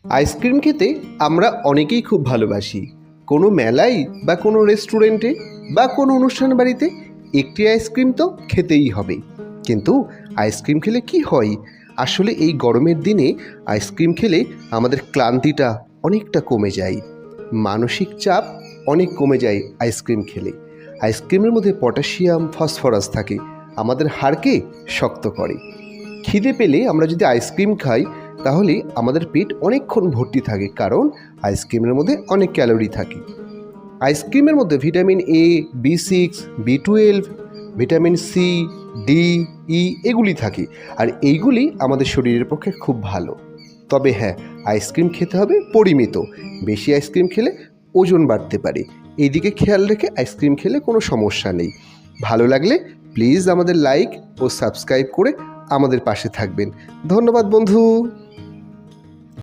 Ice cream খেতে আমরা অনেকেই খুব ভালোবাসি। কোনো মেলায় বা কোনো রেস্টুরেন্টে বা কোনো অনুষ্ঠান বাড়িতে একটি আইসক্রিম তো খেতেই হবে। কিন্তু আইসক্রিম খেলে কি হয়? আসলে এই গরমের দিনে আইসক্রিম খেলে আমাদের ক্লান্তিটা অনেকটা কমে যায়, মানসিক চাপ অনেক কমে যায় আইসক্রিম খেলে। আইসক্রিমের মধ্যে পটাশিয়াম, ফসফরাস থাকে, আমাদের হাড়কে শক্ত করে। খিদে পেলে আমরা যদি আইসক্রিম খাই তাহলে আমাদের পেট অনেকক্ষণ ভর্তি থাকে, কারণ আইসক্রিমের মধ্যে অনেক ক্যালোরি থাকে। আইসক্রিমের মধ্যে ভিটামিন এ, বি6, বি12, ভিটামিন সি, ডি, ই এগুলি থাকে, আর এইগুলি আমাদের শরীরের পক্ষে খুব ভালো। তবে হ্যাঁ, আইসক্রিম খেতে হবে পরিমিত। বেশি আইসক্রিম খেলে ওজন বাড়তে পারে, এই দিকে খেয়াল রেখে আইসক্রিম খেলে কোনো সমস্যা নেই। ভালো লাগলে প্লিজ আমাদের লাইক ও সাবস্ক্রাইব করে আমাদের পাশে থাকবেন। ধন্যবাদ বন্ধু।